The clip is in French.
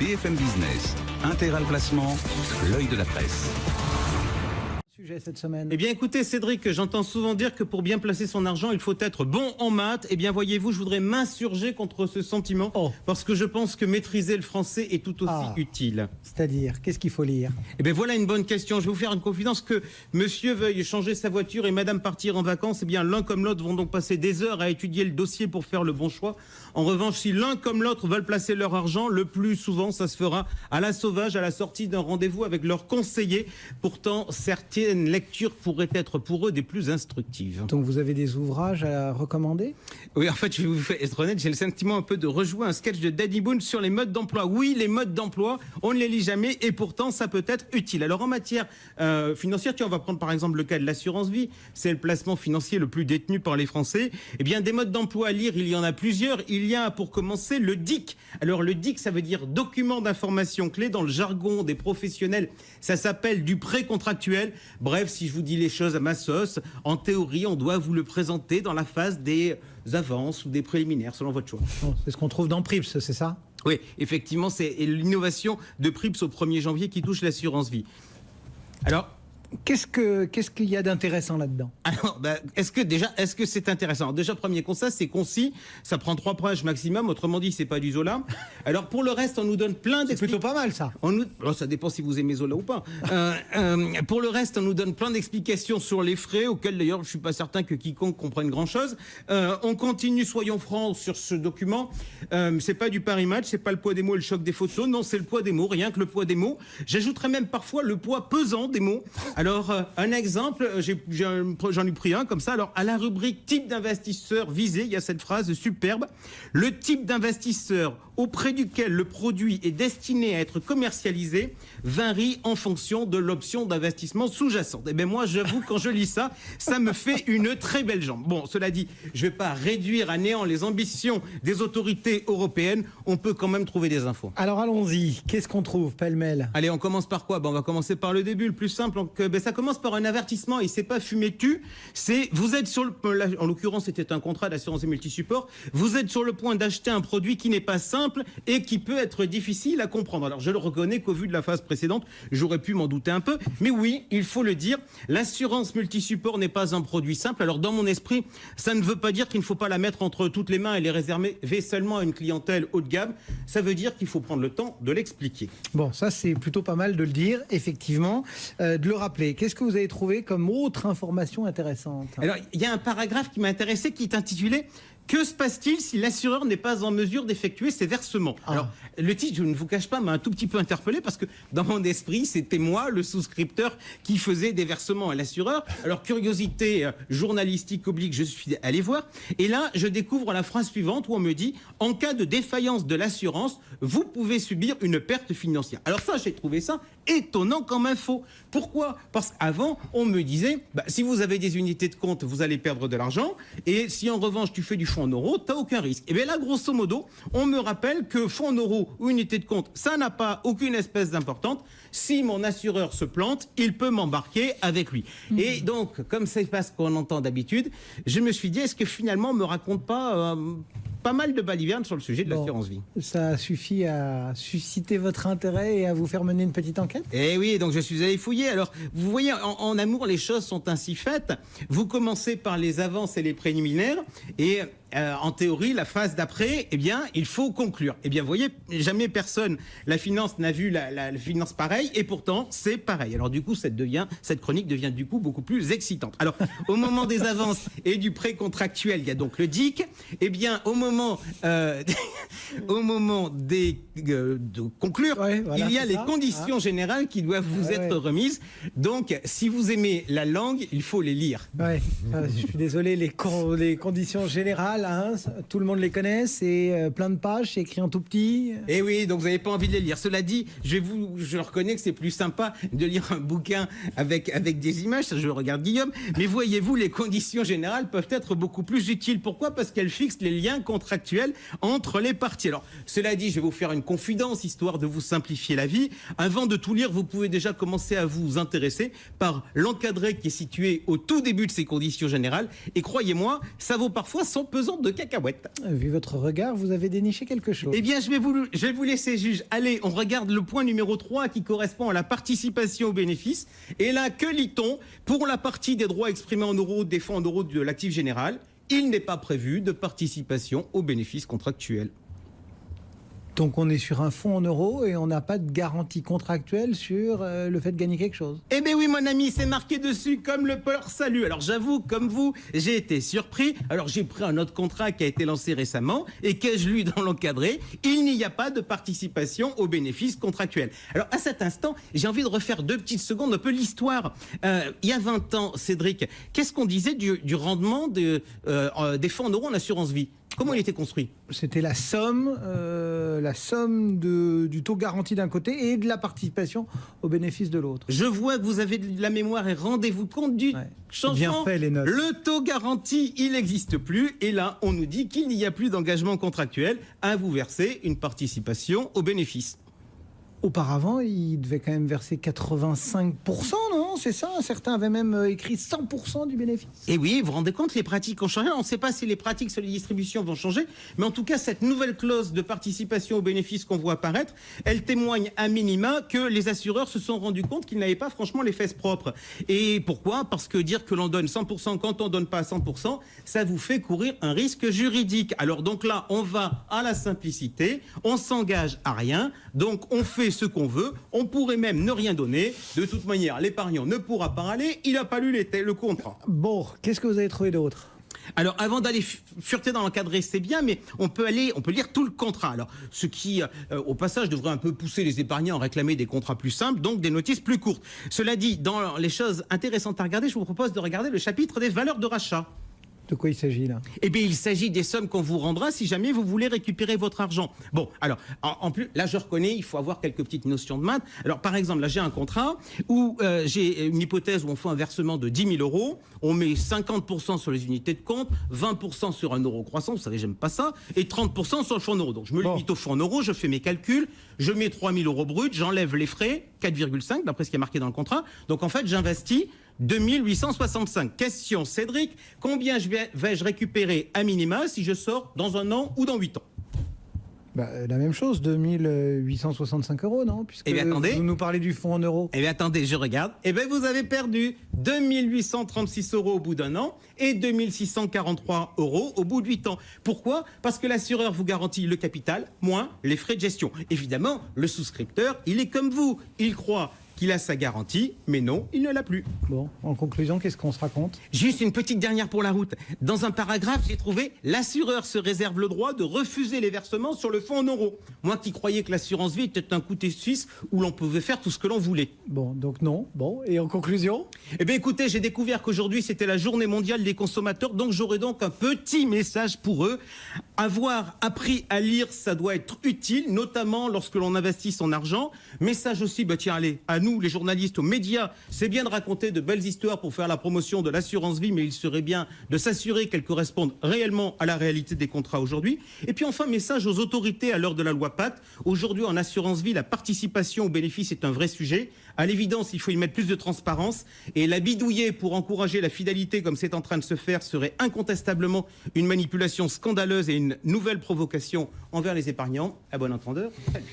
BFM Business, Intégral Placement, l'œil de la presse. Cette semaine. Eh bien écoutez Cédric, j'entends souvent dire que pour bien placer son argent, il faut être bon en maths. Eh bien voyez-vous, je voudrais m'insurger contre ce sentiment parce que je pense que maîtriser le français est tout aussi utile. C'est-à-dire, qu'est-ce qu'il faut lire? Eh bien voilà une bonne question. Je vais vous faire une confidence que monsieur veuille changer sa voiture et madame partir en vacances. Eh bien l'un comme l'autre vont donc passer des heures à étudier le dossier pour faire le bon choix. En revanche, si l'un comme l'autre veulent placer leur argent, le plus souvent ça se fera à la sauvage, à la sortie d'un rendez-vous avec leur conseiller. Pourtant, certaines lectures pourraient être pour eux des plus instructives. Donc vous avez des ouvrages à recommander? Oui, en fait, je vais vous être honnête, j'ai le sentiment un peu de rejouer un sketch de Danny Boone sur les modes d'emploi. Oui, les modes d'emploi, on ne les lit jamais et pourtant ça peut être utile. Alors en matière financière, on va prendre par exemple le cas de l'assurance vie, c'est le placement financier le plus détenu par les Français. Eh bien, des modes d'emploi à lire, il y en a plusieurs. Il y a pour commencer le DIC. Alors le DIC, ça veut dire document d'information clé. Dans le jargon des professionnels, ça s'appelle du précontractuel. Bref, si je vous dis les choses à ma sauce, en théorie, on doit vous le présenter dans la phase des avances ou des préliminaires, selon votre choix. C'est ce qu'on trouve dans Prips, c'est ça? Oui, effectivement, c'est l'innovation de Prips au 1er janvier qui touche l'assurance vie. Alors, qu'est-ce qu'il y a d'intéressant là-dedans? Alors, est-ce que c'est intéressant? Alors, déjà, premier constat, c'est concis, ça prend 3 pages maximum, autrement dit, c'est pas du Zola. Alors, pour le reste, on nous donne plein d'explications. C'est plutôt pas mal, ça. Alors, ça dépend si vous aimez Zola ou pas. Pour le reste, on nous donne plein d'explications sur les frais, auxquels, d'ailleurs, je suis pas certain que quiconque comprenne grand-chose. On continue, soyons francs, sur ce document. C'est pas du Paris Match, c'est pas le poids des mots et le choc des photos, non, c'est le poids des mots, rien que le poids des mots. J'ajouterais même parfois le poids pesant des mots. Alors, un exemple, j'en ai pris un comme ça. Alors, à la rubrique type d'investisseur visé, il y a cette phrase superbe. Le type d'investisseur auprès duquel le produit est destiné à être commercialisé varie en fonction de l'option d'investissement sous-jacente. Et bien moi, j'avoue, quand je lis ça, ça me fait une très belle jambe. Bon, cela dit, je ne vais pas réduire à néant les ambitions des autorités européennes. On peut quand même trouver des infos. Alors allons-y. Qu'est-ce qu'on trouve, pêle-mêle? Allez, on commence par quoi? On va commencer par le début, le plus simple. Donc, ça commence par un avertissement et c'est pas fumer tu. C'est vous êtes sur le, en l'occurrence, c'était un contrat d'assurance et multisupport. Vous êtes sur le point d'acheter un produit qui n'est pas simple et qui peut être difficile à comprendre. Alors, je le reconnais qu'au vu de la phase précédente, j'aurais pu m'en douter un peu. Mais oui, il faut le dire, l'assurance multisupport n'est pas un produit simple. Alors, dans mon esprit, ça ne veut pas dire qu'il ne faut pas la mettre entre toutes les mains et les réserver seulement à une clientèle haut de gamme. Ça veut dire qu'il faut prendre le temps de l'expliquer. Bon, ça, c'est plutôt pas mal de le dire, effectivement, de le rappeler. Qu'est-ce que vous avez trouvé comme autre information intéressante? Alors, il y a un paragraphe qui m'a intéressé qui est intitulé « Que se passe-t-il si l'assureur n'est pas en mesure d'effectuer ses versements ?» Alors, le titre, je ne vous cache pas, m'a un tout petit peu interpellé parce que dans mon esprit, c'était moi, le souscripteur, qui faisait des versements à l'assureur. Alors, curiosité journalistique oblige, je suis allé voir. Et là, je découvre la phrase suivante où on me dit « En cas de défaillance de l'assurance, vous pouvez subir une perte financière. » Alors ça, j'ai trouvé ça étonnant comme info. Pourquoi? Parce qu'avant, on me disait si vous avez des unités de compte, vous allez perdre de l'argent. Et si en revanche, tu fais du fonds en euros, tu n'as aucun risque. Et bien là, grosso modo, on me rappelle que fonds en euros ou unité de compte, ça n'a pas aucune espèce d'importante. Si mon assureur se plante, il peut m'embarquer avec lui. Et donc, comme c'est pas ce qu'on entend d'habitude, je me suis dit, est-ce que finalement, on me raconte pas mal de balivernes sur le sujet de l'assurance vie? Ça suffit à susciter votre intérêt et à vous faire mener une petite enquête? Eh oui, donc je suis allé fouiller. Alors, vous voyez, en amour, les choses sont ainsi faites. Vous commencez par les avances et les préliminaires et en théorie, la phase d'après, eh bien, il faut conclure. Eh bien, vous voyez, jamais personne, la finance n'a vu la finance pareille, et pourtant, c'est pareil. Alors, du coup, cette chronique devient du coup beaucoup plus excitante. Alors, au moment des avances et du précontractuel, il y a donc le DIC. Eh bien, au moment de conclure, voilà, il y a les conditions générales qui doivent vous être remises. Donc, si vous aimez la langue, il faut les lire. Je suis désolé, les conditions générales, tout le monde les connaît, c'est plein de pages, c'est écrit en tout petit. Et oui, donc vous n'avez pas envie de les lire. Cela dit, je reconnais que c'est plus sympa de lire un bouquin avec des images, ça je regarde Guillaume, mais voyez-vous, les conditions générales peuvent être beaucoup plus utiles. Pourquoi? Parce qu'elles fixent les liens contractuels entre les parties. Alors, cela dit, je vais vous faire une confidence, histoire de vous simplifier la vie. Avant de tout lire, vous pouvez déjà commencer à vous intéresser par l'encadré qui est situé au tout début de ces conditions générales. Et croyez-moi, ça vaut parfois son pesant sortes de cacahuètes. Vu votre regard, vous avez déniché quelque chose. Eh bien, je vais vous laisser juge. Allez, on regarde le point numéro 3 qui correspond à la participation aux bénéfices. Et là, que lit-on? Pour la partie des droits exprimés en euros, des fonds en euros de l'actif général, il n'est pas prévu de participation aux bénéfices contractuels. Donc on est sur un fonds en euros et on n'a pas de garantie contractuelle sur le fait de gagner quelque chose. Eh bien oui mon ami, c'est marqué dessus comme le peur salut. Alors j'avoue, comme vous, j'ai été surpris. Alors j'ai pris un autre contrat qui a été lancé récemment et qu'ai-je lu dans l'encadré? Il n'y a pas de participation aux bénéfices contractuels. Alors à cet instant, j'ai envie de refaire 2 petites secondes un peu l'histoire. Il y a 20 ans, Cédric, qu'est-ce qu'on disait du rendement des fonds en euros en assurance vie? Comment il était construit? C'était la somme du taux garanti d'un côté et de la participation au bénéfice de l'autre. Je vois que vous avez de la mémoire et rendez-vous compte du changement. Bien fait, les notes. Le taux garanti, il n'existe plus. Et là, on nous dit qu'il n'y a plus d'engagement contractuel à vous verser une participation au bénéfice. Auparavant, il devait quand même verser 85%, non? C'est ça? Certains avaient même écrit 100% du bénéfice. Et oui, vous vous rendez compte, les pratiques ont changé. On ne sait pas si les pratiques sur les distributions vont changer, mais en tout cas, cette nouvelle clause de participation aux bénéfices qu'on voit apparaître, elle témoigne à minima que les assureurs se sont rendus compte qu'ils n'avaient pas franchement les fesses propres. Et pourquoi? Parce que dire que l'on donne 100% quand on ne donne pas 100%, ça vous fait courir un risque juridique. Alors donc là, on va à la simplicité, on s'engage à rien, donc on fait ce qu'on veut, on pourrait même ne rien donner. De toute manière, l'épargnant ne pourra pas aller, il n'a pas lu le contrat. Bon, qu'est-ce que vous avez trouvé d'autre? Alors, avant d'aller fureter dans l'encadré, c'est bien, mais on peut lire tout le contrat. Alors, ce qui, au passage, devrait un peu pousser les épargnants à réclamer des contrats plus simples, donc des notices plus courtes. Cela dit, dans les choses intéressantes à regarder, je vous propose de regarder le chapitre des valeurs de rachat. De quoi il s'agit là? Eh bien, il s'agit des sommes qu'on vous rendra si jamais vous voulez récupérer votre argent. Bon, alors, en plus, là, je reconnais, il faut avoir quelques petites notions de maths. Alors, par exemple, là, j'ai un contrat où j'ai une hypothèse où on fait un versement de 10 000 euros. On met 50% sur les unités de compte, 20% sur un euro croissant, vous savez, j'aime pas ça, et 30% sur le fonds en euros. Donc, je me limite au fonds en euros, je fais mes calculs, je mets 3 000 euros bruts, j'enlève les frais, 4,5, d'après ce qui est marqué dans le contrat. Donc, en fait, j'investis 2865. Question, Cédric, combien vais-je récupérer à minima si je sors dans 1 an ou dans 8 ans? La même chose, 2865 euros, non? Puisque eh bien, attendez. Vous nous parlez du fonds en euros. Eh bien, attendez, je regarde. Eh bien, vous avez perdu 2836 euros au bout d'1 an et 2643 euros au bout de 8 ans. Pourquoi? Parce que l'assureur vous garantit le capital moins les frais de gestion. Évidemment, le souscripteur, il est comme vous. Il croit qu'il a sa garantie, mais non, il ne l'a plus. Bon, en conclusion, qu'est-ce qu'on se raconte? Juste une petite dernière pour la route. Dans un paragraphe, j'ai trouvé « L'assureur se réserve le droit de refuser les versements sur le fonds en euros ». Moi qui croyais que l'assurance vie était un côté suisse où l'on pouvait faire tout ce que l'on voulait. Bon, donc non. Bon, et en conclusion? Eh bien écoutez, j'ai découvert qu'aujourd'hui c'était la journée mondiale des consommateurs, donc j'aurai donc un petit message pour eux. Avoir appris à lire, ça doit être utile, notamment lorsque l'on investit son argent. Message aussi, tiens, allez, à nous les journalistes, aux médias, c'est bien de raconter de belles histoires pour faire la promotion de l'assurance vie, mais il serait bien de s'assurer qu'elles correspondent réellement à la réalité des contrats aujourd'hui. Et puis enfin, message aux autorités à l'heure de la loi Pacte. Aujourd'hui, en assurance vie, la participation aux bénéfices est un vrai sujet. À l'évidence, il faut y mettre plus de transparence. Et la bidouiller pour encourager la fidélité, comme c'est en train de se faire, serait incontestablement une manipulation scandaleuse et une nouvelle provocation envers les épargnants. À bon entendeur, salut.